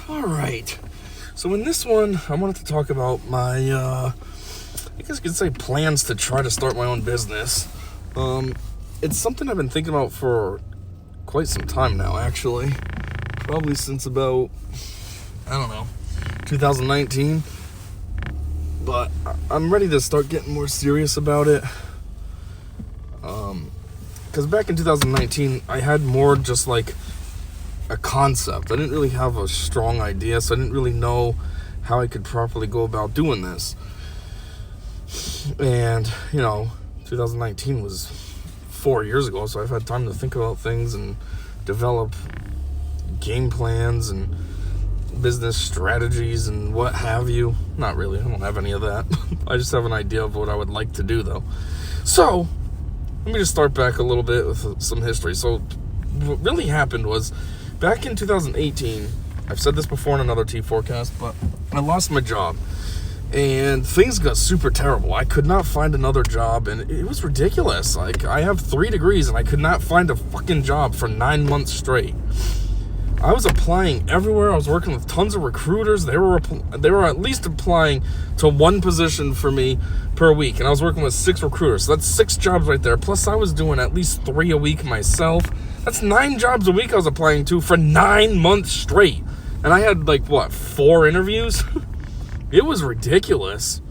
Alright, so in this one, I wanted to talk about my, I guess you could say plans to try to start my own business. It's something I've been thinking about for quite some time now, actually. Probably since about, 2019. But I'm ready to start getting more serious about it. Because back in 2019, I had more just like a concept. I didn't really have a strong idea, so I didn't really know how I could properly go about doing this. And, 2019 was 4 years ago, so I've had time to think about things and develop game plans and business strategies and what have you. Not really, I don't have any of that. I just have an idea of what I would like to do, though. So, let me just start back a little bit with some history. So, what really happened was, back in 2018, I've said this before in another T4Cast, but I lost my job. And things got super terrible. I could not find another job, and it was ridiculous. Like, I have 3 degrees, and I could not find a fucking job for 9 months straight. I was applying everywhere. I was working with tons of recruiters. They were at least applying to 1 position for me per week, and I was working with 6 recruiters. So that's 6 jobs right there. Plus, I was doing at least 3 a week myself. That's 9 jobs a week I was applying to for 9 months straight. And I had, 4 interviews? It was ridiculous.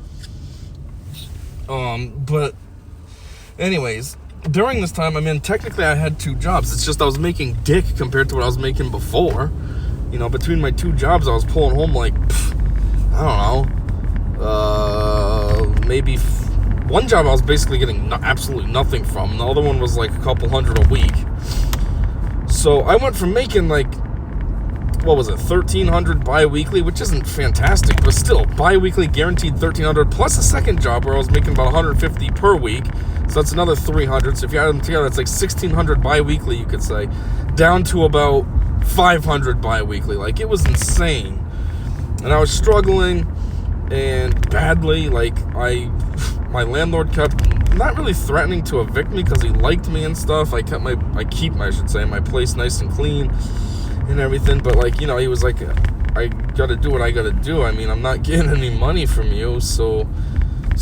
But anyways, during this time, technically I had 2 jobs. It's just I was making dick compared to what I was making before. Between my 2 jobs, I was pulling home maybe one job I was basically getting absolutely nothing from. The other one was a couple hundred a week. So I went from making $1,300 bi-weekly, which isn't fantastic, but still, bi-weekly guaranteed $1,300, plus a second job where I was making about $150 per week, so that's another $300. So if you add them together, that's $1,600 bi-weekly, you could say, down to about $500 bi-weekly. It was insane, and I was struggling, and badly. My landlord kept not really threatening to evict me because he liked me and stuff. I keep my place nice and clean and everything, but he was like, I gotta do what I gotta do. I'm not getting any money from you, so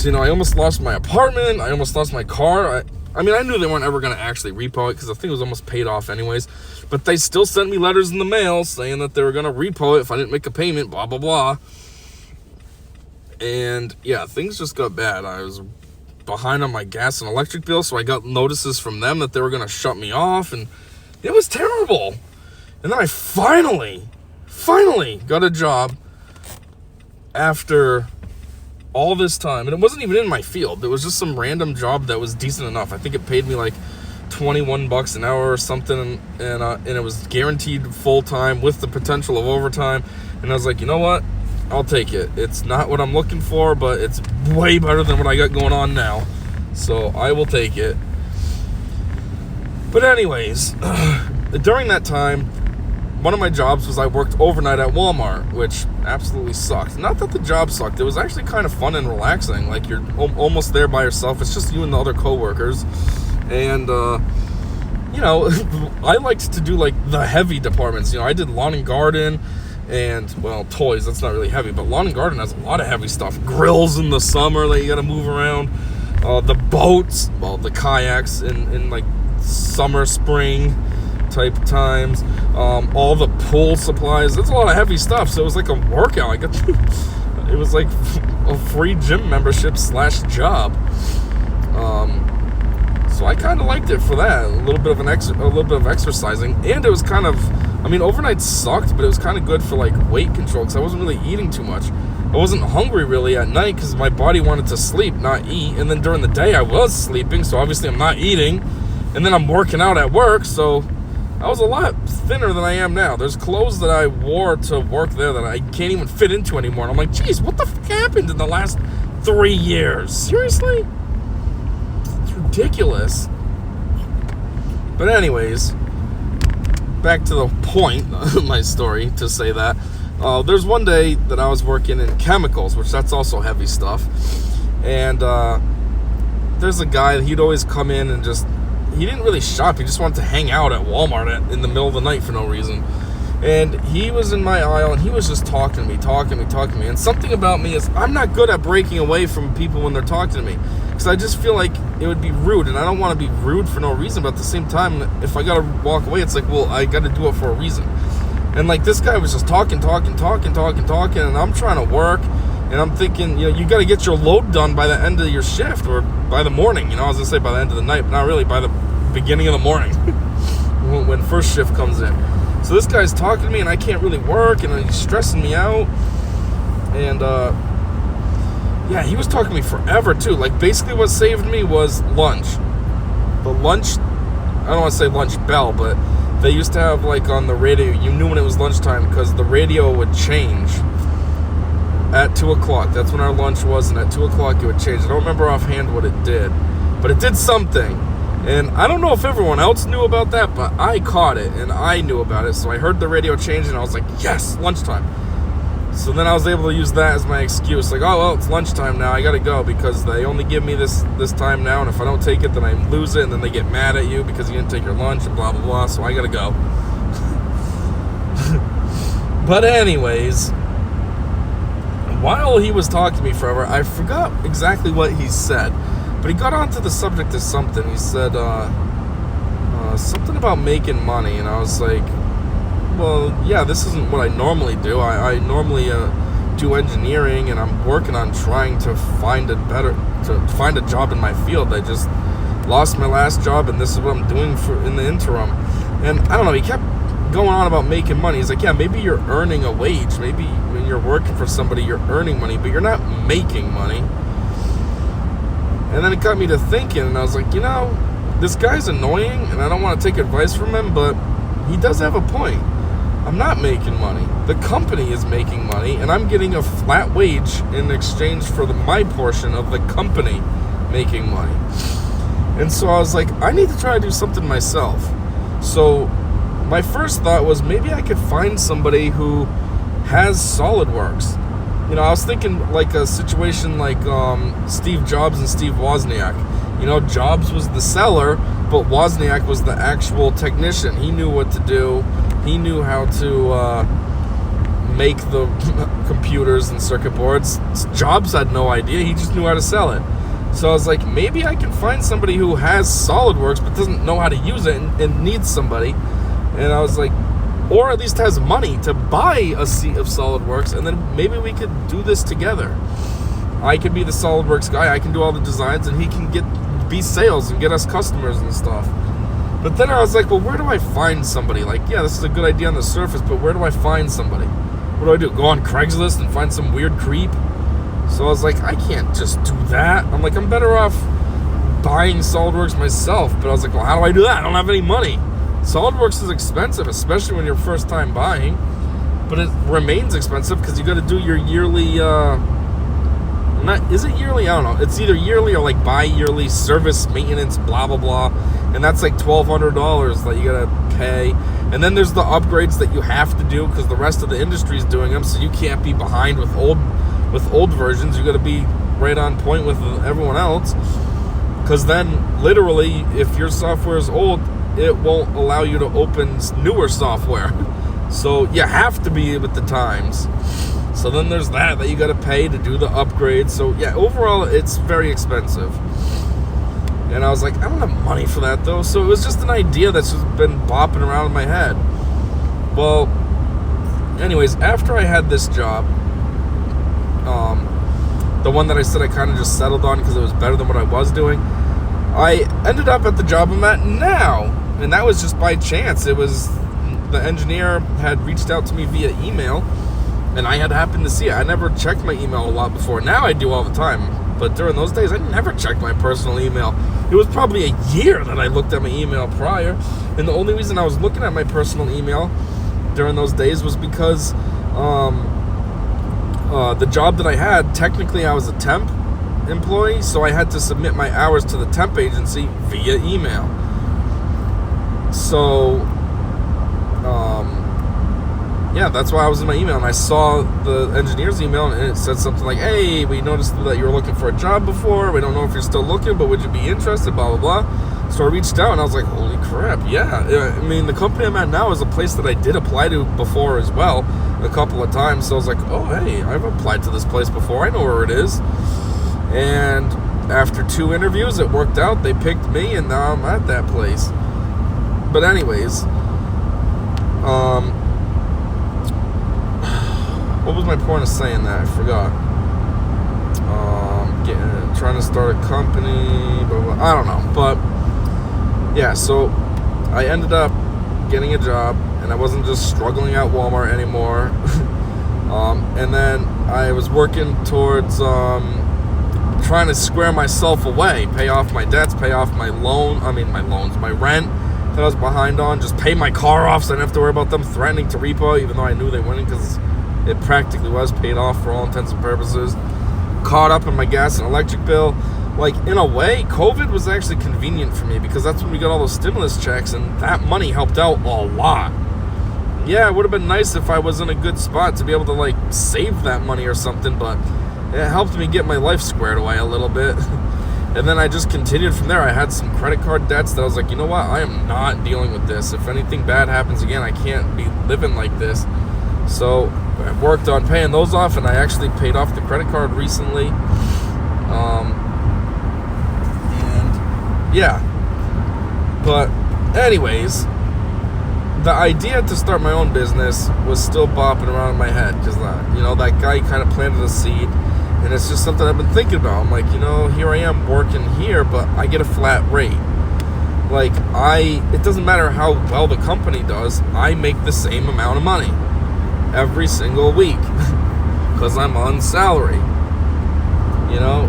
I almost lost my apartment, I almost lost my car. I knew they weren't ever gonna actually repo it because the thing was almost paid off anyways, but they still sent me letters in the mail saying that they were gonna repo it if I didn't make a payment, blah blah blah. And yeah, things just got bad. I was behind on my gas and electric bill, so I got notices from them that they were gonna shut me off, and it was terrible. And then I finally got a job after all this time. And it wasn't even in my field. It was just some random job that was decent enough. I think it paid me $21 an hour or something. And it was guaranteed full-time with the potential of overtime. And I was like, you know what? I'll take it. It's not what I'm looking for, but it's way better than what I got going on now. So I will take it. But anyways, during that time, one of my jobs was I worked overnight at Walmart, which absolutely sucked. Not that the job sucked. It was actually kind of fun and relaxing. You're almost there by yourself. It's just you and the other coworkers. And, I liked to do, the heavy departments. I did lawn and garden and, toys. That's not really heavy. But lawn and garden has a lot of heavy stuff. Grills in the summer that you got to move around. The boats, the kayaks in summer, spring type times, all the pool supplies. That's a lot of heavy stuff, so it was like a workout. It was like a free gym membership / job. So I kind of liked it for that. A little bit of exercising, and it was kind of, overnight sucked, but it was kind of good for weight control because I wasn't really eating too much. I wasn't hungry really at night because my body wanted to sleep, not eat. And then during the day I was sleeping, so obviously I'm not eating. And then I'm working out at work, so I was a lot thinner than I am now. There's clothes that I wore to work there that I can't even fit into anymore. And I'm like, geez, what the fuck happened in the last 3 years? Seriously? It's ridiculous. But anyways, back to the point of my story to say that. There's one day that I was working in chemicals, which that's also heavy stuff. And there's a guy, he'd always come in and he didn't really shop. He just wanted to hang out at Walmart in the middle of the night for no reason. And he was in my aisle, and he was just talking to me. And something about me is I'm not good at breaking away from people when they're talking to me, because I just feel like it would be rude, and I don't want to be rude for no reason. But at the same time, if I gotta walk away, it's like, well, I gotta do it for a reason. And like, this guy was just talking, and I'm trying to work, and I'm thinking, you got to get your load done by the end of your shift, or by the morning. I was gonna say by the end of the night, but not really, by the beginning of the morning when first shift comes in. So this guy's talking to me, and I can't really work, and he's stressing me out. And he was talking to me forever too. Like, basically what saved me was lunch. The lunch, I don't want to say lunch bell, but they used to have, like, on the radio, you knew when it was lunchtime because the radio would change at 2 o'clock. That's when our lunch was, and at 2 o'clock it would change. I don't remember offhand what it did, but it did something. And I don't know if everyone else knew about that, but I caught it, and I knew about it. So I heard the radio change, and I was like, yes, lunchtime. So then I was able to use that as my excuse. Like, oh, well, it's lunchtime now. I got to go because they only give me this time now. And if I don't take it, then I lose it. And then they get mad at you because you didn't take your lunch and blah, blah, blah. So I got to go. But anyways, while he was talking to me forever, I forgot exactly what he said. But he got onto the subject of something. He said something about making money. And I was like, well, yeah, this isn't what I normally do. I normally do engineering, and I'm working on trying to find a job in my field. I just lost my last job, and this is what I'm doing in the interim. And I don't know, he kept going on about making money. He's like, yeah, maybe you're earning a wage. Maybe when you're working for somebody, you're earning money, but you're not making money. And then it got me to thinking, and I was like, this guy's annoying, and I don't want to take advice from him, but he does have a point. I'm not making money. The company is making money, and I'm getting a flat wage in exchange for my portion of the company making money. And so I was like, I need to try to do something myself. So my first thought was maybe I could find somebody who has SolidWorks. I was thinking like a situation like Steve Jobs and Steve Wozniak. Jobs was the seller, but Wozniak was the actual technician. He knew what to do. He knew how to make the computers and circuit boards. Jobs had no idea. He just knew how to sell it. So I was like, maybe I can find somebody who has SolidWorks but doesn't know how to use it and needs somebody. And I was like, or at least has money to buy a seat of SolidWorks, and then maybe we could do this together. I could be the SolidWorks guy. I can do all the designs, and he can be sales and get us customers and stuff. But then I was like, well, where do I find somebody? Like, yeah, this is a good idea on the surface, but where do I find somebody? What do? Go on Craigslist and find some weird creep? So I was like, I can't just do that. I'm like, I'm better off buying SolidWorks myself. But I was like, well, how do I do that? I don't have any money. SolidWorks is expensive, especially when you're first time buying. But it remains expensive because you got to do your yearly, is it yearly? I don't know. It's either yearly or like bi-yearly service, maintenance, blah, blah, blah. And that's like $1,200 that you got to pay. And then there's the upgrades that you have to do because the rest of the industry is doing them. So you can't be behind with old versions. You got to be right on point with everyone else. Because then literally, if your software is old, it won't allow you to open newer software. So you have to be with the times. So then there's that you got to pay to do the upgrade. So yeah, overall it's very expensive. And I was like, I don't have money for that though. So it was just an idea that's just been bopping around in my head. Well, anyways, after I had this job, the one that I said I kind of just settled on because it was better than what I was doing, I ended up at the job I'm at now. And that was just by chance. It was the engineer had reached out to me via email, and I had happened to see it. I never checked my email a lot before. Now I do all the time. But during those days, I never checked my personal email. It was probably a year that I looked at my email prior. And the only reason I was looking at my personal email during those days was because the job that I had, technically I was a temp employee, so I had to submit my hours to the temp agency via email. So, yeah, that's why I was in my email, and I saw the engineer's email, and it said something like, hey, we noticed that you were looking for a job before. We don't know if you're still looking, but would you be interested, blah, blah, blah. So I reached out and I was like, holy crap, yeah. I mean, the company I'm at now is a place that I did apply to before as well, a couple of times. So I was like, oh, hey, I've applied to this place before. I know where it is. And after 2 interviews, it worked out. They picked me, and now I'm at that place. But anyways, what was my point of saying that? I forgot. Trying to start a company, blah, blah, I don't know. But yeah, so I ended up getting a job, and I wasn't just struggling at Walmart anymore. And then I was working towards trying to square myself away, pay off my debts, pay off my rent that I was behind on, just pay my car off so I didn't have to worry about them threatening to repo, even though I knew they wouldn't, because it practically was paid off for all intents and purposes. Caught up in my gas and electric bill. Like, in a way, COVID was actually convenient for me, because that's when we got all those stimulus checks, and that money helped out a lot. Yeah, it would have been nice if I was in a good spot to be able to, like, save that money or something, but it helped me get my life squared away a little bit. And then I just continued from there. I had some credit card debts that I was like, you know what? I am not dealing with this. If anything bad happens again, I can't be living like this. So I worked on paying those off, and I actually paid off the credit card recently. And yeah. But anyways, the idea to start my own business was still bopping around in my head, because that guy kind of planted a seed. And it's just something I've been thinking about. I'm like, here I am working here, but I get a flat rate. Like, it doesn't matter how well the company does, I make the same amount of money every single week because I'm on salary.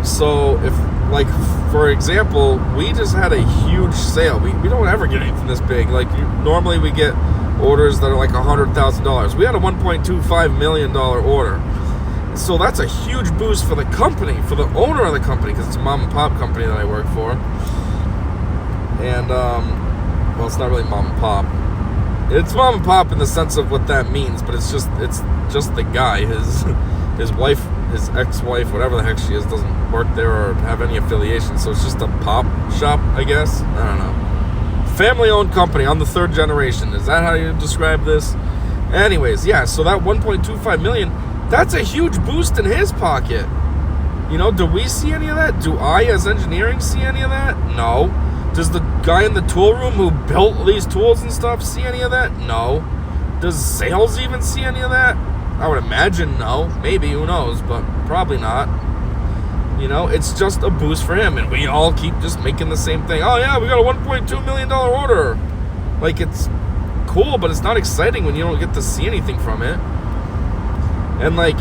So if, like, for example, we just had a huge sale. We don't ever get anything this big. Like, normally we get orders that are like $100,000. We had a $1.25 million order. So that's a huge boost for the company, for the owner of the company, because it's a mom and pop company that I work for. And, well, it's not really mom and pop. It's mom and pop in the sense of what that means, but it's just the guy. His wife, his ex-wife, whatever the heck she is, doesn't work there or have any affiliation. So it's just a pop shop, I guess. I don't know. Family-owned company on the 3rd generation. Is that how you describe this? Anyways, yeah, so that $1.25 million... that's a huge boost in his pocket. Do we see any of that? Do I, as engineering, see any of that? No. Does the guy in the tool room who built these tools and stuff see any of that? No. Does sales even see any of that? I would imagine no. Maybe, who knows, but probably not. It's just a boost for him, and we all keep just making the same thing. Oh yeah, we got a $1.2 million order. Like, it's cool, but it's not exciting when you don't get to see anything from it. And, like,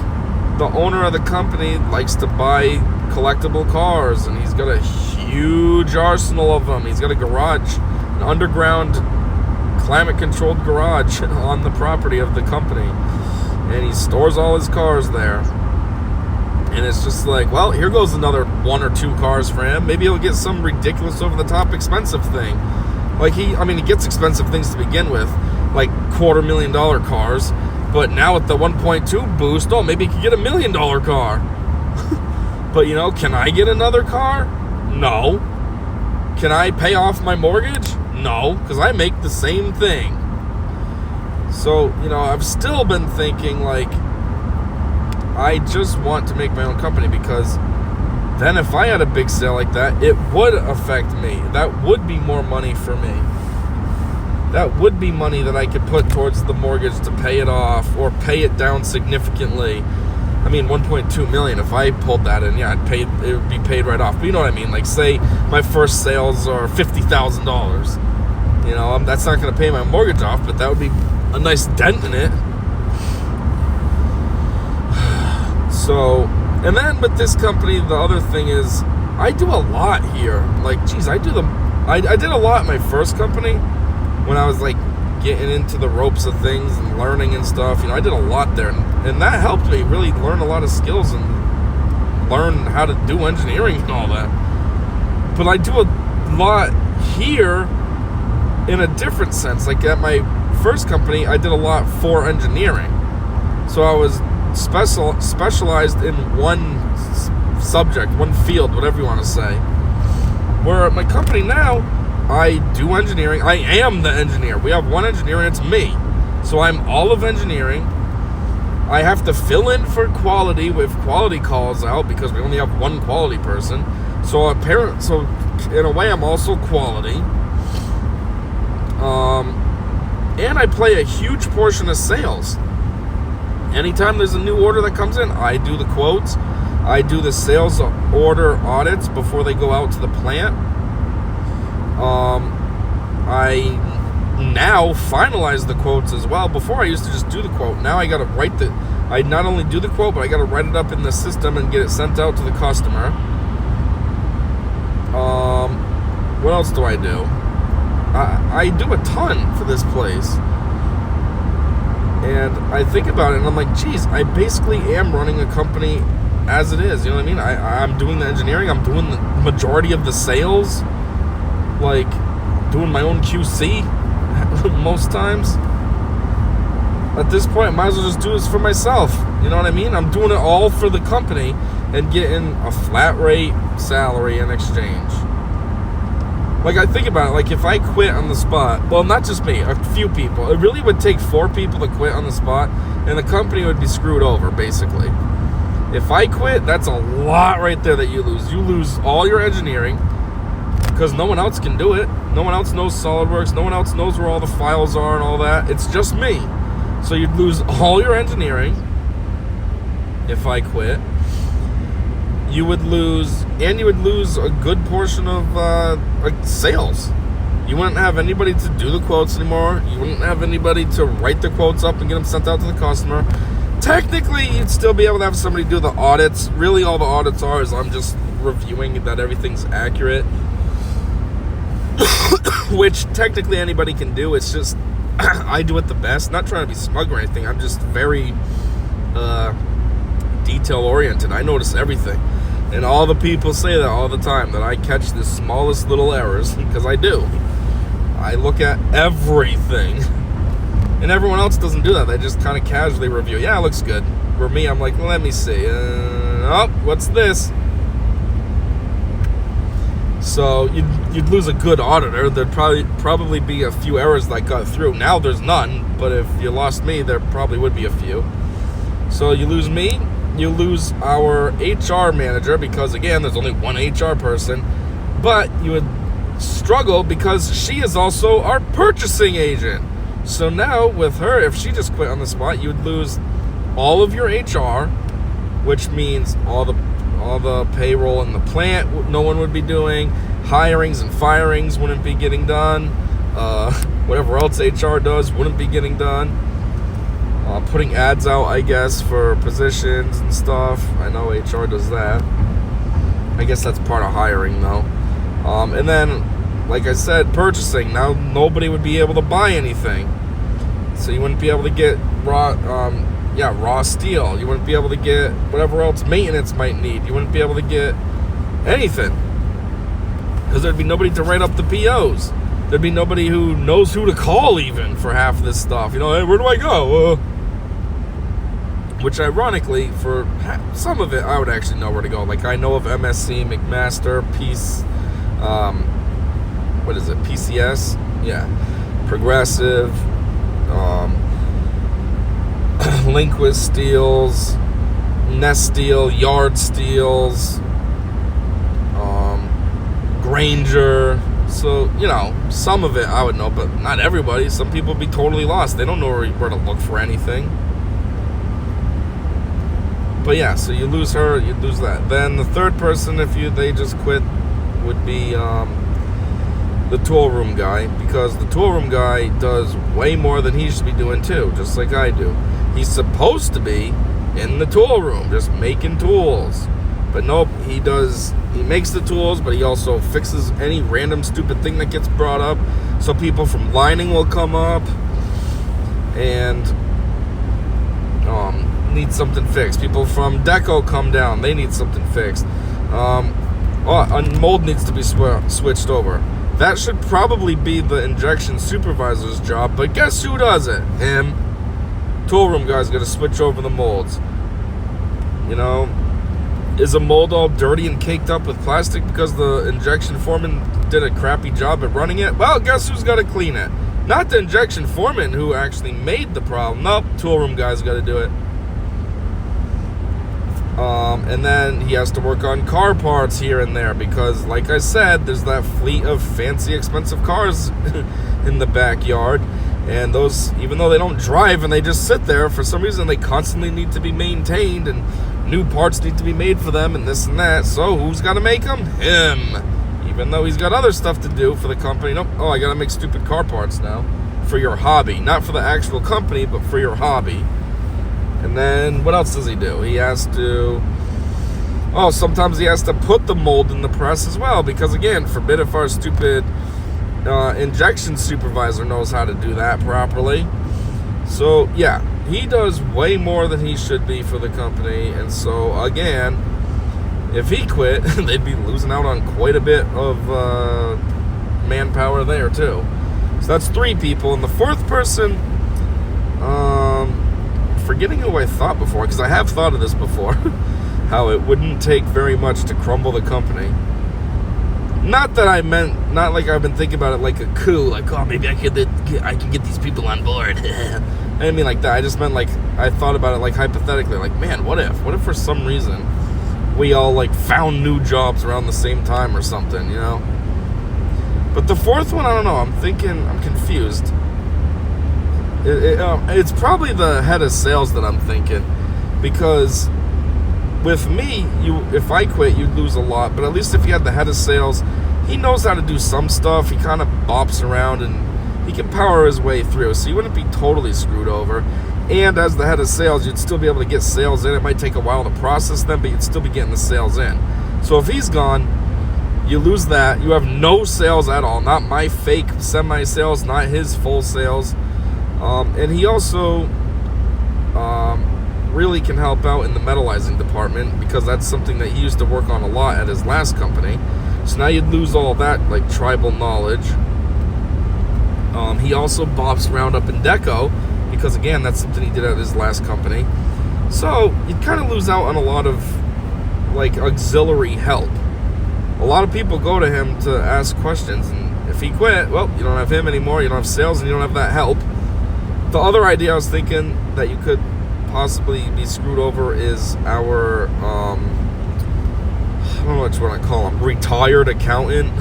the owner of the company likes to buy collectible cars, and he's got a huge arsenal of them. He's got a garage, an underground climate-controlled garage on the property of the company, and he stores all his cars there. And it's just like, well, here goes another 1 or 2 cars for him. Maybe he'll get some ridiculous, over-the-top expensive thing. Like, he gets expensive things to begin with, like $250,000 cars. But now with the 1.2 boost, maybe he could get $1 million car. But, can I get another car? No. Can I pay off my mortgage? No, because I make the same thing. So, I've still been thinking, like, I just want to make my own company, because then if I had a big sale like that, it would affect me. That would be more money for me. That would be money that I could put towards the mortgage to pay it off or pay it down significantly. I mean, $1.2 million, if I pulled that in, yeah, it would be paid right off. But you know what I mean? Like, say my first sales are $50,000. That's not going to pay my mortgage off, but that would be a nice dent in it. So, and then with this company, the other thing is, I do a lot here. Like, geez, I did a lot in my first company. When I was, like, getting into the ropes of things and learning and stuff, I did a lot there. And that helped me really learn a lot of skills and learn how to do engineering and all that. But I do a lot here in a different sense. Like, at my first company, I did a lot for engineering. So I was specialized in one subject, one field, whatever you want to say. Where at my company now, I do engineering. I am the engineer. We have one engineer, and it's me. So I'm all of engineering. I have to fill in for quality with quality calls out because we only have one quality person. So in a way, I'm also quality. And I play a huge portion of sales. Anytime there's a new order that comes in, I do the quotes. I do the sales order audits before they go out to the plant. I now finalize the quotes as well. Before I used to just do the quote. Now I gotta I not only do the quote, but I gotta write it up in the system and get it sent out to the customer. What else do I do? I do a ton for this place. And I think about it and I'm like, geez, I basically am running a company as it is. You know what I mean? I'm doing the engineering. I'm doing the majority of the sales. Like, doing my own QC most times. At this point, I might as well just do this for myself. You know what I mean? I'm doing it all for the company and getting a flat rate salary in exchange. Like, I think about it, like, if I quit on the spot, well, not just me, a few people. It really would take 4 people to quit on the spot, and the company would be screwed over, basically. If I quit, that's a lot right there that you lose. You lose all your engineering, because no one else can do it. No one else knows SolidWorks. No one else knows where all the files are and all that. It's just me. So you'd lose all your engineering if I quit. You would lose a good portion of sales. You wouldn't have anybody to do the quotes anymore. You wouldn't have anybody to write the quotes up and get them sent out to the customer. Technically, you'd still be able to have somebody do the audits. Really, all the audits are is I'm just reviewing that everything's accurate. Which technically anybody can do. It's just I do it the best. Not trying to be smug or anything. I'm just very detail oriented. I notice everything. And all the people say that all the time, that I catch the smallest little errors, because I do. I look at everything. And everyone else doesn't do that. They just kind of casually review. Yeah, it looks good. For me, I'm like, let me see. Oh, what's this? So you'd lose a good auditor. There'd probably be a few errors that got through. Now there's none, but if you lost me, there probably would be a few. So you lose me. You lose our HR manager because, again, there's only one HR person. But you would struggle because she is also our purchasing agent. So now with her, if she just quit on the spot, you would lose all of your HR, which means all the payroll in the plant no one would be doing. Hirings and firings wouldn't be getting done. Whatever else HR does wouldn't be getting done. Putting ads out, I guess, for positions and stuff. I know HR does that. I guess that's part of hiring, though. And then, like I said, purchasing. Now nobody would be able to buy anything. So you wouldn't be able to get raw steel. You wouldn't be able to get whatever else maintenance might need. You wouldn't be able to get anything. Because there'd be nobody to write up the POs. There'd be nobody who knows who to call even for half this stuff. You know, hey, where do I go? Which ironically, for some of it, I would actually know where to go. Like, I know of MSC, McMaster, what is it, PCS? Yeah. Progressive, Linquist Steels, Nest Steel, Yard Steels, Granger. So, you know, some of it I would know, but not everybody. Some people would be totally lost. They don't know where to look for anything. But yeah, so you lose her, you lose that. Then the third person, they just quit, would be the tool room guy, because the tool room guy does way more than he should be doing too, just like I do. He's supposed to be in the tool room, just making tools. But nope, he makes the tools, but he also fixes any random stupid thing that gets brought up. So people from lining will come up and need something fixed. People from deco come down, they need something fixed. A mold needs to be switched over. That should probably be the injection supervisor's job, but guess who does it? Him. Tool room guy's gonna switch over the molds. You know, Is a mold all dirty and caked up with plastic because the injection foreman did a crappy job at running it? Well, guess who's got to clean it? Not the injection foreman who actually made the problem. Nope, tool room guy's got to do it. And then he has to work on car parts here and there because, like I said, there's that fleet of fancy, expensive cars in the backyard. And those, even though they don't drive and they just sit there, for some reason they constantly need to be maintained and new parts need to be made for them and this and that. So who's got to make them? Him. Even though he's got other stuff to do for the company. Nope. Oh, I got to make stupid car parts now for your hobby. Not for the actual company, but for your hobby. And then what else does he do? He has to... Oh, sometimes he has to put the mold in the press as well. Because again, forbid if our stupid injection supervisor knows how to do that properly. So, yeah. He does way more than he should be for the company. And so, again, if he quit, they'd be losing out on quite a bit of manpower there, too. So that's 3 people. And the 4th person... forgetting who I thought before, because I have thought of this before, how it wouldn't take very much to crumble the company. Not that I meant, not like I've been thinking about it like a coup, like, oh, maybe I can get these people on board. I didn't mean like that. I just meant like, I thought about it like hypothetically, like, man, what if for some reason we all like found new jobs around the same time or something, you know? But the 4th one, I don't know, I'm confused. It's probably the head of sales that I'm thinking, because with me, if I quit, you'd lose a lot. But at least if you had the head of sales, he knows how to do some stuff. He kind of bops around and he can power his way through, so you wouldn't be totally screwed over. And as the head of sales, you'd still be able to get sales in. It might take a while to process them, but you'd still be getting the sales in. So if he's gone, you lose that. You have no sales at all. Not my fake semi-sales, not his full sales. And he also really can help out in the metallizing department, because that's something that he used to work on a lot at his last company. So now you'd lose all that like tribal knowledge. He also bops around up in deco, because again, that's something he did at his last company. So you'd kind of lose out on a lot of like auxiliary help. A lot of people go to him to ask questions, and if he quit, well, you don't have him anymore, you don't have sales, and you don't have that help. The other idea I was thinking that you could possibly be screwed over is our, I don't know what you want to call him, retired accountant.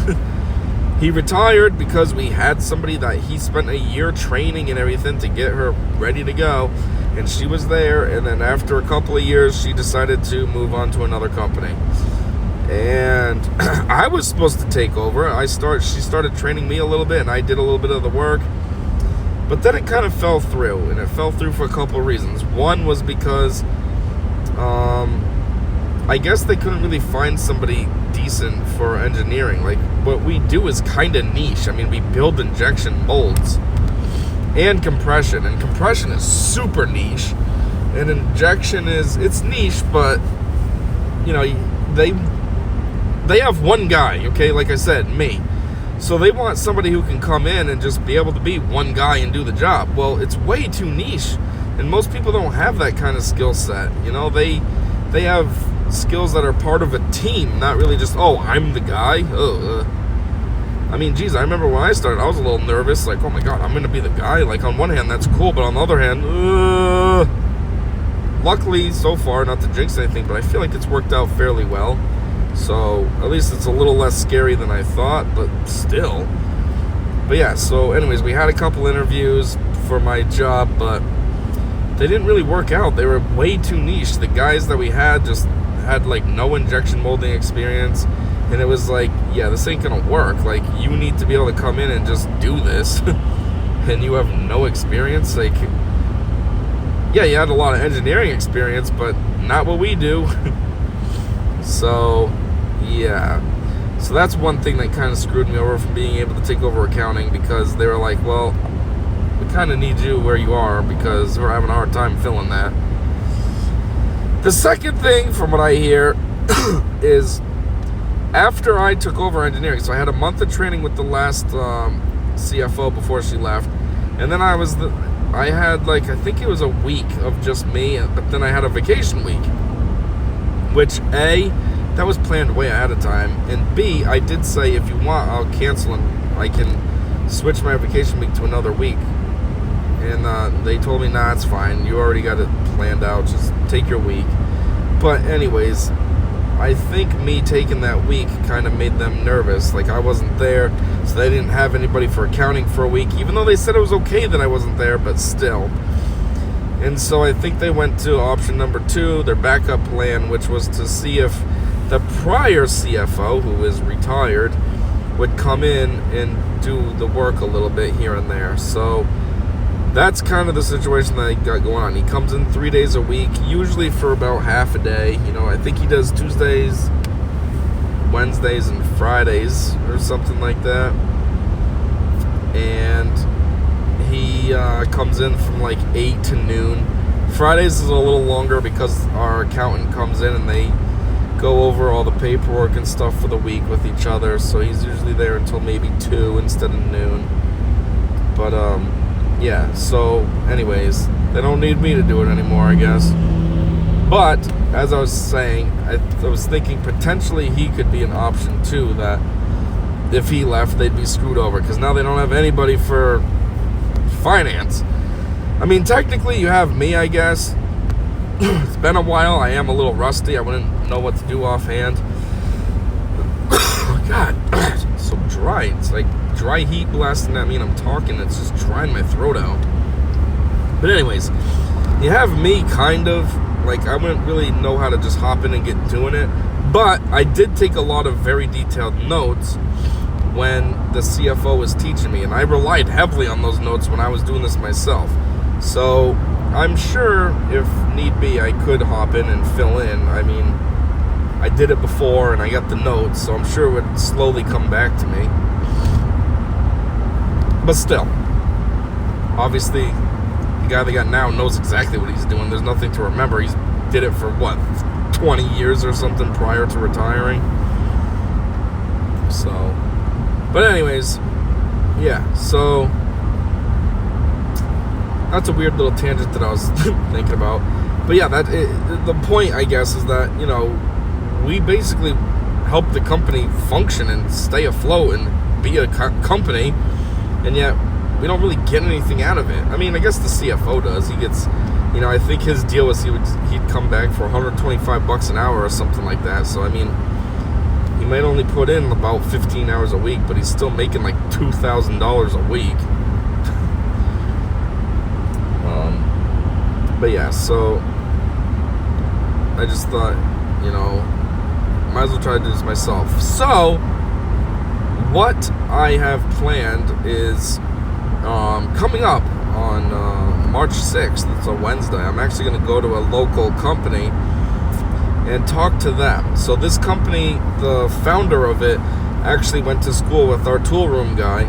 He retired because we had somebody that he spent a year training and everything to get her ready to go. And she was there, and then after a couple of years, she decided to move on to another company. And I was supposed to take over. She started training me a little bit, and I did a little bit of the work. But then it kind of fell through, and it fell through for a couple of reasons. One was because I guess they couldn't really find somebody decent for engineering. Like, what we do is kind of niche. I mean, we build injection molds and compression is super niche. And injection it's niche, but, you know, they have one guy, okay? Like I said, me. So they want somebody who can come in and just be able to be one guy and do the job. Well, it's way too niche, and most people don't have that kind of skill set. You know, they have skills that are part of a team, not really just, oh, I'm the guy. I mean, geez, I remember when I started, I was a little nervous, like, oh my god, I'm going to be the guy. Like, on one hand, that's cool, but on the other hand, luckily, so far, not to jinx anything, but I feel like it's worked out fairly well. So, at least it's a little less scary than I thought, but still. But yeah, so anyways, we had a couple interviews for my job, but they didn't really work out. They were way too niche. The guys that we had just had like no injection molding experience, and it was like, yeah, this ain't gonna work. Like, you need to be able to come in and just do this, and you have no experience. Like, yeah, you had a lot of engineering experience, but not what we do. So, yeah. So that's one thing that kind of screwed me over from being able to take over accounting, because they were like, well, we kind of need you where you are because we're having a hard time filling that. The second thing, from what I hear, is after I took over engineering, so I had a month of training with the last CFO before she left, and then I had like, I think it was a week of just me, but then I had a vacation week. which A, that was planned way ahead of time, and B, I did say if you want, I'll cancel and I can switch my vacation week to another week. And they told me, nah, it's fine. You already got it planned out. Just take your week. But anyways, I think me taking that week kind of made them nervous. Like, I wasn't there, so they didn't have anybody for accounting for a week, even though they said it was okay that I wasn't there, but still. And so I think they went to option number 2, their backup plan, which was to see if the prior CFO, who is retired, would come in and do the work a little bit here and there. So that's kind of the situation that I got going on. He comes in 3 days a week, usually for about half a day. You know, I think he does Tuesdays, Wednesdays, and Fridays or something like that. And he comes in from like 8 to noon. Fridays is a little longer because our accountant comes in and they go over all the paperwork and stuff for the week with each other. So he's usually there until maybe 2 instead of noon. But, yeah, so anyways, they don't need me to do it anymore, I guess. But, as I was saying, I was thinking potentially he could be an option too, that if he left, they'd be screwed over, because now they don't have anybody for finance. I mean, technically you have me, I guess. It's been a while. I am a little rusty. I wouldn't know what to do offhand. God, it's so dry. It's like dry heat blasting at me and I'm talking. It's just drying my throat out. But anyways, you have me kind of. Like, I wouldn't really know how to just hop in and get doing it. But I did take a lot of very detailed notes when the CFO was teaching me. And I relied heavily on those notes when I was doing this myself. So I'm sure if need be, I could hop in and fill in. I mean, I did it before and I got the notes, so I'm sure it would slowly come back to me. But still, obviously, the guy they got now knows exactly what he's doing. There's nothing to remember. He's did it for, 20 years or something prior to retiring. So, but anyways, yeah, so that's a weird little tangent that I was thinking about. But yeah, the point, I guess, is that, you know, we basically help the company function and stay afloat and be a company, and yet we don't really get anything out of it. I mean, I guess the CFO does. He gets, you know, I think his deal was he'd come back for $125 an hour or something like that. So, I mean, he might only put in about 15 hours a week, but he's still making like $2,000 a week. But yeah, so I just thought, you know, might as well try to do this myself. So what I have planned is coming up on March 6th. It's a Wednesday. I'm actually going to go to a local company and talk to them. So this company, the founder of it, actually went to school with our tool room guy.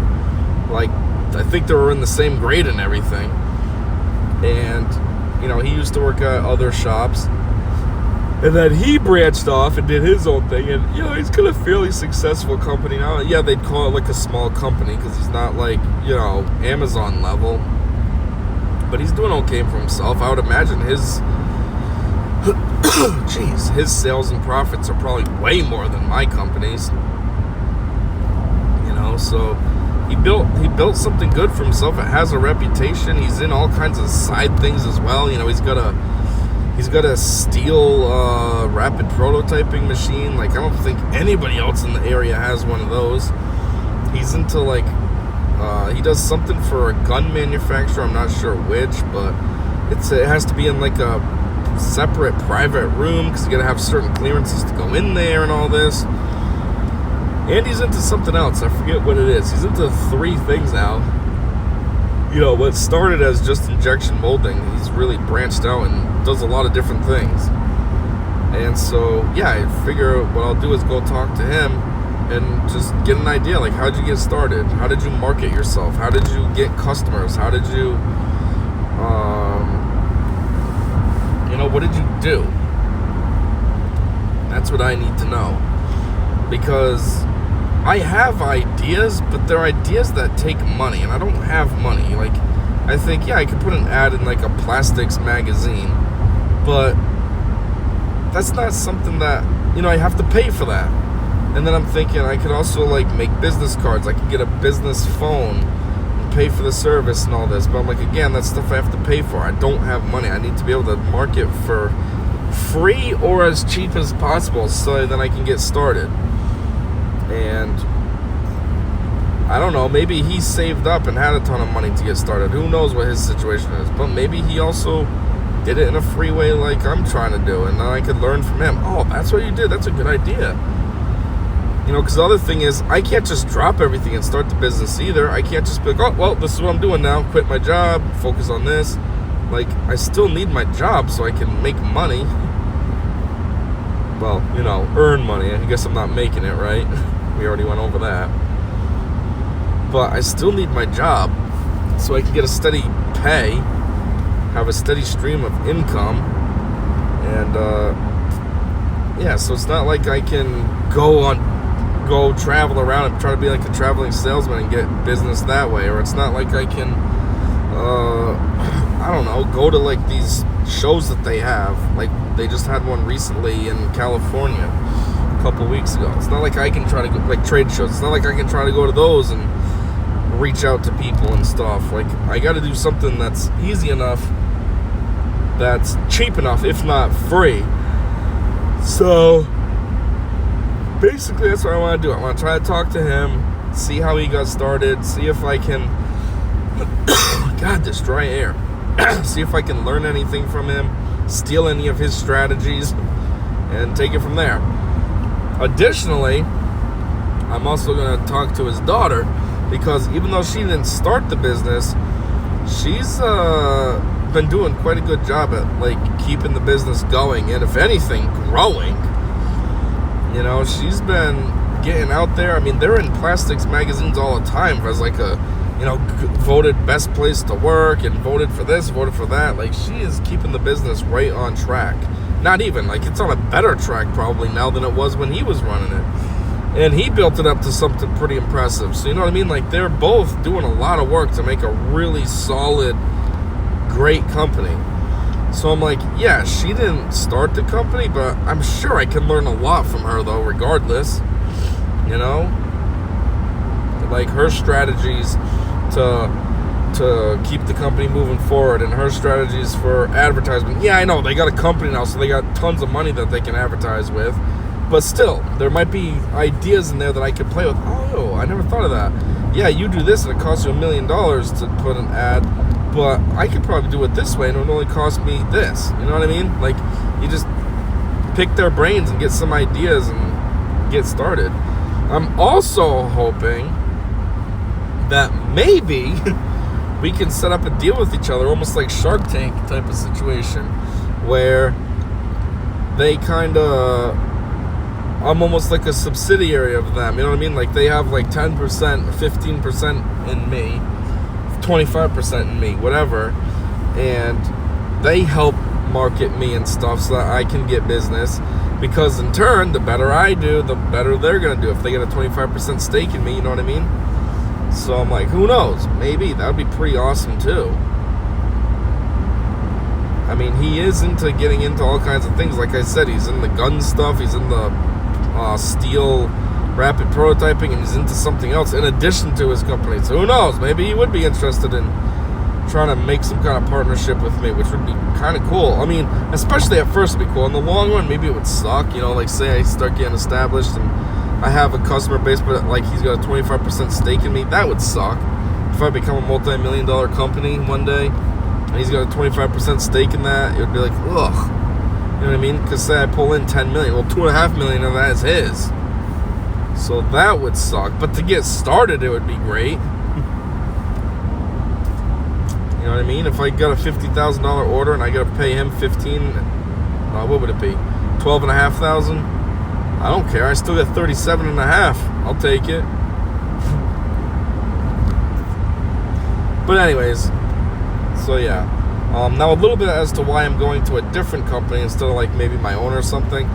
Like, I think they were in the same grade and everything. And, you know, he used to work at other shops. And then he branched off and did his own thing. And, you know, he's got a fairly successful company now. Yeah, they'd call it like a small company because he's not like, you know, Amazon level. But he's doing okay for himself. I would imagine his his sales and profits are probably way more than my company's. You know, so he built something good for himself. It has a reputation. He's in all kinds of side things as well. You know, he's got a steel rapid prototyping machine. Like, I don't think anybody else in the area has one of those. He's into like he does something for a gun manufacturer. I'm not sure which, but it has to be in like a separate private room because you got to have certain clearances to go in there and all this. And he's into something else. I forget what it is. He's into 3 things now. You know, what started as just injection molding, he's really branched out and does a lot of different things. And so, yeah, I figure what I'll do is go talk to him and just get an idea. Like, how'd you get started? How did you market yourself? How did you get customers? How did you, you know, what did you do? That's what I need to know. Because I have ideas, but they're ideas that take money, and I don't have money. Like, I think, yeah, I could put an ad in like a plastics magazine, but that's not something that, I have to pay for that. And then I'm thinking I could also like make business cards. I could get a business phone and pay for the service and all this. But I'm like, again, that's stuff I have to pay for. I don't have money. I need to be able to market for free or as cheap as possible so then I can get started. And I don't know, maybe he saved up and had a ton of money to get started. Who knows what his situation is. But maybe he also did it in a free way like I'm trying to do. And then I could learn from him. Oh, that's what you did. That's a good idea. Because the other thing is, I can't just drop everything and start the business either. I can't just be like, oh, well, this is what I'm doing now. Quit my job, focus on this. Like, I still need my job so I can make money. Well, earn money. I guess I'm not making it, right? We already went over that. But I still need my job so I can get a steady pay, have a steady stream of income. And, so it's not like I can go travel around and try to be like a traveling salesman and get business that way. Or it's not like I can, go to like these shows that they have. Like they just had one recently in California a couple weeks ago. It's not like I can try to go, like trade shows. It's not like I can try to go to those and reach out to people and stuff. Like I got to do something that's easy enough, that's cheap enough, if not free. So basically, that's what I want to do. I want to try to talk to him, see how he got started, see if I can, God, this dry air, see if I can learn anything from him, steal any of his strategies, and take it from there. Additionally, I'm also going to talk to his daughter, because even though she didn't start the business, she's been doing quite a good job at like keeping the business going, and if anything, growing. She's been getting out there. I mean, they're in plastics magazines all the time as like a, voted best place to work and voted for this, voted for that. Like, she is keeping the business right on track. Not even, like, it's on a better track probably now than it was when he was running it. And he built it up to something pretty impressive. So, you know what I mean? Like, they're both doing a lot of work to make a really solid, great company. So I'm like, yeah, she didn't start the company, but I'm sure I can learn a lot from her, though, regardless. Like her strategies to keep the company moving forward, and her strategies for advertisement. Yeah, I know, they got a company now, so they got tons of money that they can advertise with. But still, there might be ideas in there that I could play with. Oh, I never thought of that. Yeah, you do this, and it costs you $1 million to put an ad. But I could probably do it this way, and it would only cost me this. You know what I mean? Like, you just pick their brains and get some ideas and get started. I'm also hoping that maybe we can set up a deal with each other, almost like Shark Tank type of situation, where they kind of, I'm almost like a subsidiary of them. You know what I mean? Like, they have like 10%, 15% in me, 25% in me, whatever, and they help market me and stuff so that I can get business, because in turn, the better I do, the better they're gonna do if they get a 25% stake in me. You know what I mean? So I'm like, who knows, maybe that would be pretty awesome too. I mean, he is into getting into all kinds of things. Like I said, he's in the gun stuff, he's in the steel rapid prototyping, and he's into something else in addition to his company. So who knows, maybe he would be interested in trying to make some kind of partnership with me, which would be kind of cool. I mean, especially at first it'd be cool. In the long run, maybe it would suck, like say I start getting established and I have a customer base, but like he's got a 25% stake in me. That would suck. If I become a multi-million-dollar company one day and he's got a 25% stake in that, it would be like, ugh. You know what I mean? Because say I pull in $10 million, well, $2.5 million of that is his. So that would suck. But to get started, it would be great. You know what I mean? If I got a $50,000 order and I got to pay him what would it be? $12,500? I don't care. I still got $37,500. I'll take it. But anyways, so yeah. Now a little bit as to why I'm going to a different company instead of like maybe my own or something.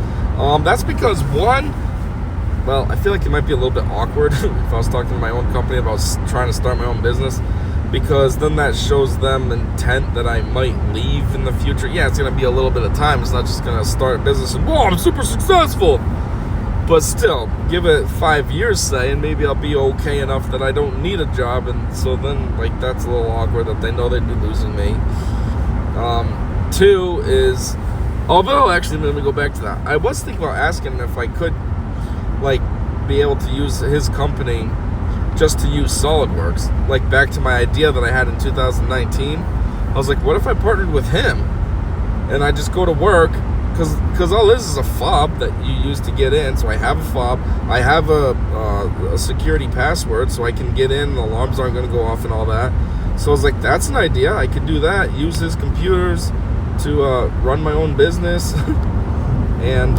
That's because one, well, I feel like it might be a little bit awkward if I was talking to my own company about trying to start my own business. because then that shows them intent that I might leave in the future. Yeah, it's going to be a little bit of time. It's not just going to start a business and, whoa, I'm super successful. But still, give it 5 years, say, and maybe I'll be okay enough that I don't need a job. And so then, like, that's a little awkward that they know they'd be losing me. 2 is, although, actually, let me go back to that. I was thinking about asking him if I could, like, be able to use his company just to use SolidWorks. Like, back to my idea that I had in 2019. I was like, what if I partnered with him? And I just go to work, because all this is a fob that you use to get in. So I have a fob. I have a security password, so I can get in. The alarms aren't going to go off and all that. So I was like, that's an idea. I could do that. Use his computers to run my own business. And,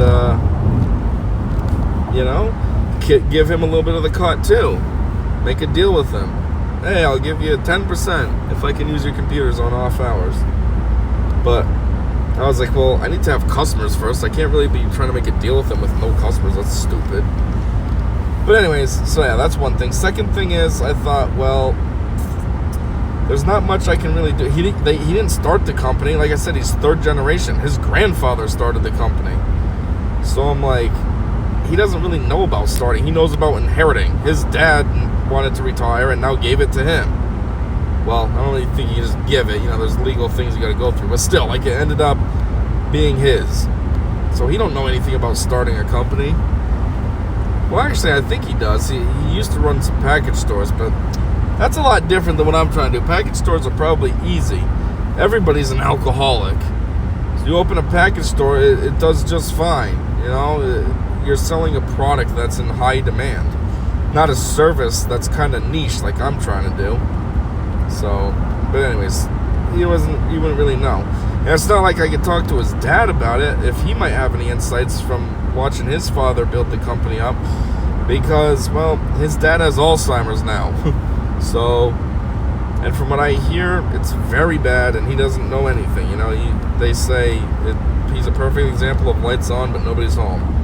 give him a little bit of the cut too. Make a deal with him. Hey, I'll give you 10% if I can use your computers on off hours. But I was like, well, I need to have customers first. I can't really be trying to make a deal with them with no customers. That's stupid. But anyways, so yeah, that's one thing. Second thing is, I thought, well, there's not much I can really do. He didn't start the company. Like I said, he's third generation. His grandfather started the company. So I'm like, he doesn't really know about starting. He knows about inheriting. His dad wanted to retire and now gave it to him. Well, I don't really think you can just give it. There's legal things you got to go through. But still, like, it ended up being his. So he don't know anything about starting a company. Well, actually, I think he does. He used to run some package stores, but that's a lot different than what I'm trying to do. Package stores are probably easy. Everybody's an alcoholic. So you open a package store, it does just fine. You're selling a product that's in high demand, not a service that's kind of niche like I'm trying to do. So, but anyways, he wouldn't really know. And it's not like I could talk to his dad about it if he might have any insights from watching his father build the company up, because, well, his dad has Alzheimer's now. So, and from what I hear, it's very bad, and he doesn't know anything. They say he's a perfect example of lights on, but nobody's home.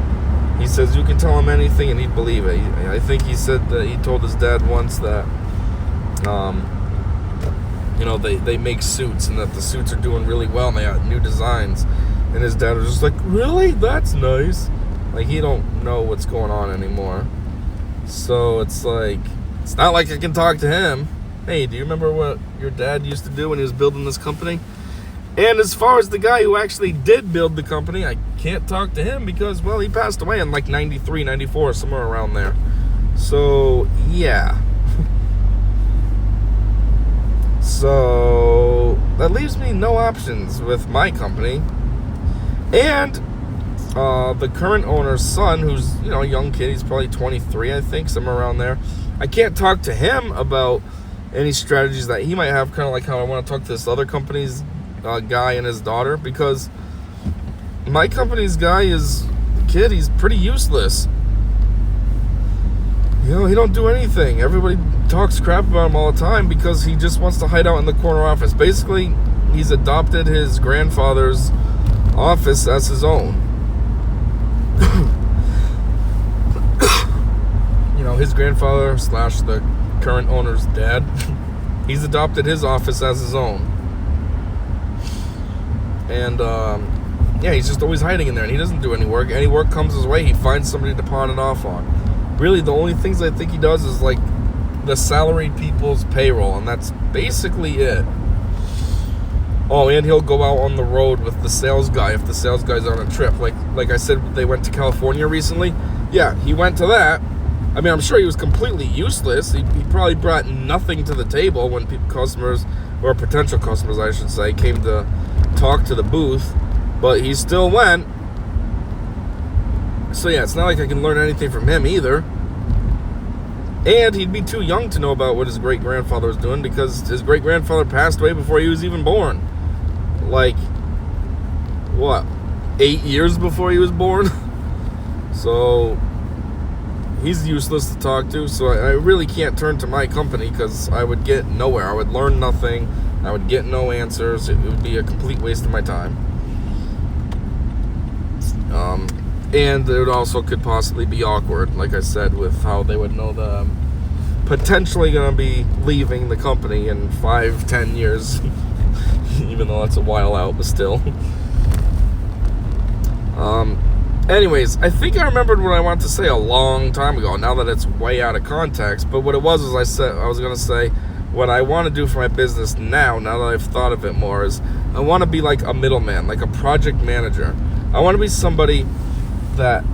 He says you can tell him anything and he'd believe it. I think he said that he told his dad once that, they make suits and that the suits are doing really well and they got new designs. And his dad was just like, really? That's nice. Like, he don't know what's going on anymore. So it's like, it's not like I can talk to him. Hey, do you remember what your dad used to do when he was building this company? And as far as the guy who actually did build the company, I can't talk to him because, well, he passed away in like 93, 94, somewhere around there. So, yeah. So, that leaves me no options with my company. And the current owner's son, who's, a young kid, he's probably 23, I think, somewhere around there. I can't talk to him about any strategies that he might have, kind of like how I want to talk to this other company's guy and his daughter, because my company's guy he's pretty useless. He don't do anything. Everybody talks crap about him all the time because he just wants to hide out in the corner office. Basically, he's adopted his grandfather's office as his own. His grandfather / the current owner's dad, he's adopted his office as his own. And, he's just always hiding in there, and he doesn't do any work. Any work comes his way, he finds somebody to pawn it off on. Really, the only things I think he does is, like, the salaried people's payroll, and that's basically it. Oh, and he'll go out on the road with the sales guy if the sales guy's on a trip. Like I said, they went to California recently. Yeah, he went to that. I mean, I'm sure he was completely useless. He probably brought nothing to the table when customers, or potential customers, I should say, came to talk to the booth. But he still went. So yeah, it's not like I can learn anything from him either. And he'd be too young to know about what his great-grandfather was doing because his great-grandfather passed away before he was even born. Like, what, 8 years before he was born? So he's useless to talk to, so I really can't turn to my company because I would get nowhere. I would learn nothing. I would get no answers. It would be a complete waste of my time. And it also could possibly be awkward, like I said, with how they would know potentially going to be leaving the company in 5-10 years, even though that's a while out, but still. Anyways, I think I remembered what I wanted to say a long time ago, now that it's way out of context. But what it was I was going to say, what I want to do for my business now that I've thought of it more, is I want to be like a middleman, like a project manager. I want to be somebody that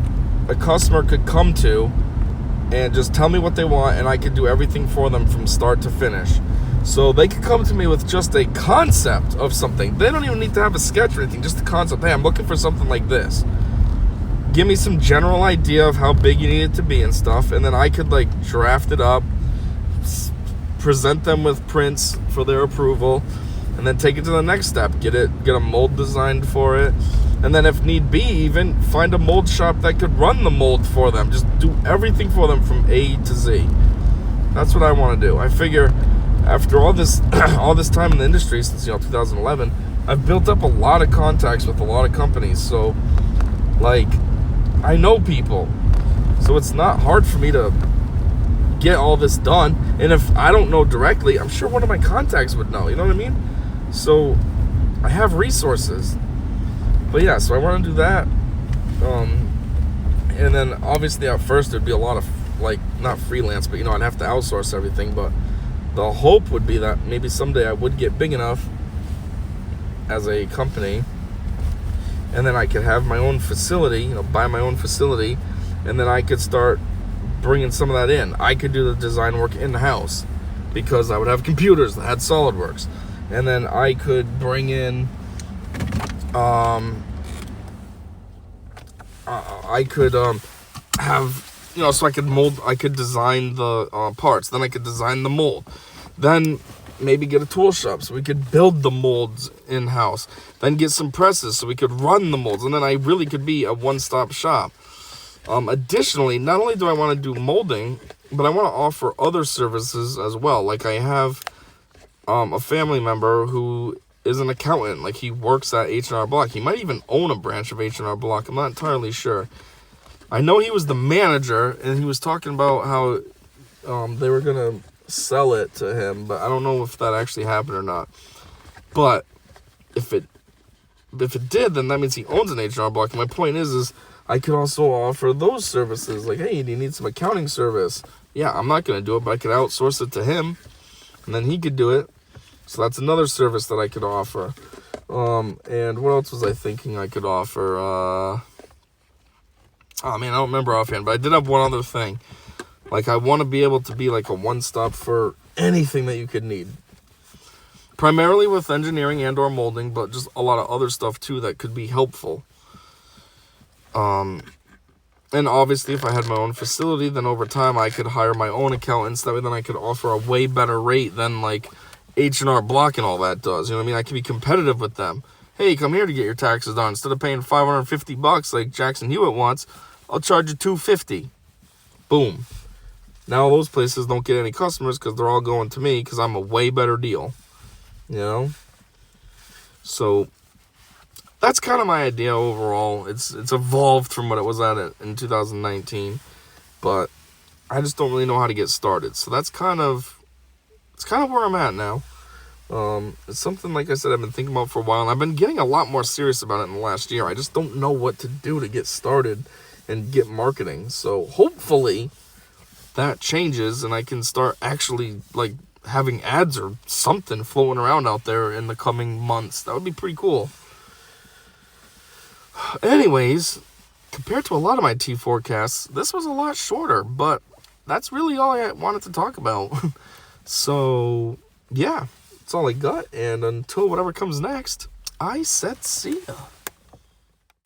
a customer could come to and just tell me what they want, and I could do everything for them from start to finish. So they could come to me with just a concept of something. They don't even need to have a sketch or anything, just a concept. Hey, I'm looking for something like this. Give me some general idea of how big you need it to be and stuff, and then I could like draft it up, present them with prints for their approval, and then take it to the next step. Get a mold designed for it, and then if need be, even find a mold shop that could run the mold for them. Just do everything for them from A to Z. That's what I want to do. I figure after all this time in the industry, since 2011, I've built up a lot of contacts with a lot of companies. So like, I know people, so it's not hard for me to get all this done. And if I don't know directly, I'm sure one of my contacts would know, you know what I mean? So I have resources. But yeah, so I want to do that. And then obviously at first there'd be a lot of, like, not freelance, but I'd have to outsource everything. But the hope would be that maybe someday I would get big enough as a company, and then I could have my own facility, buy my own facility, and then I could start bringing some of that in. I could do the design work in-house because I would have computers that had SolidWorks. And then I could bring in, I could have, so I could mold, I could design the parts, then I could design the mold. Then maybe get a tool shop so we could build the molds in-house. Then get some presses so we could run the molds. And then I really could be a one-stop shop. Additionally, not only do I want to do molding, but I want to offer other services as well. Like I have a family member who is an accountant. Like he works at H&R Block. He might even own a branch of H&R Block. I'm not entirely sure. I know he was the manager, and he was talking about how they were going to sell it to him, but I don't know if that actually happened or not. But if it did, then that means he owns an H&R Block. And my point is I could also offer those services. Like, hey, do you need some accounting service? Yeah, I'm not going to do it, but I could outsource it to him, and then he could do it. So that's another service that I could offer. And what else was I thinking I could offer? Oh man, I don't remember offhand, but I did have one other thing. Like, I want to be able to be like a one-stop for anything that you could need. Primarily with engineering and or molding, but just a lot of other stuff too that could be helpful. And obviously if I had my own facility, then over time I could hire my own accountants. That way then I could offer a way better rate than like H&R Block and all that does. You know what I mean? I can be competitive with them. Hey, come here to get your taxes done. Instead of paying $550 like Jackson Hewitt wants, I'll charge you $250. Boom. Now those places don't get any customers because they're all going to me because I'm a way better deal. So that's kind of my idea overall. It's evolved from what it was at in 2019, but I just don't really know how to get started. So that's kind of where I'm at now. It's something, like I said, I've been thinking about for a while, and I've been getting a lot more serious about it in the last year. I just don't know what to do to get started and get marketing. So hopefully that changes and I can start actually like having ads or something floating around out there in the coming months. That would be pretty cool. Anyways, compared to a lot of my T4Casts, this was a lot shorter, but that's really all I wanted to talk about. So, yeah, that's all I got. And until whatever comes next, I said see ya.